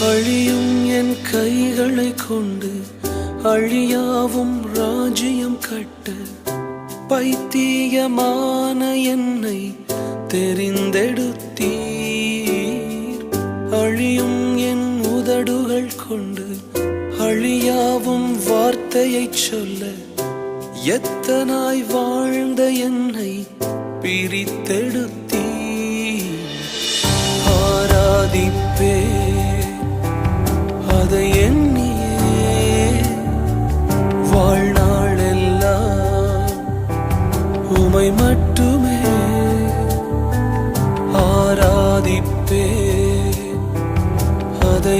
அழியும் என் கைகளை கொண்டு அழியாவும் ராஜ்யம் கட்ட பைத்தியமான என்னை தெரிந்தெடுத்தீர். அழியும் என் உதடுகள் கொண்டு அழியாவும் வார்த்தையை சொல்ல எத்தனாய் வாழ்ந்த என்னை பிரித்தெடுத்தீர். ஆராதிப்பே அதை எண்ணியே வாழ்நாளெல்லாம் உமை மட்டுமே ஆராதிப்பே அதை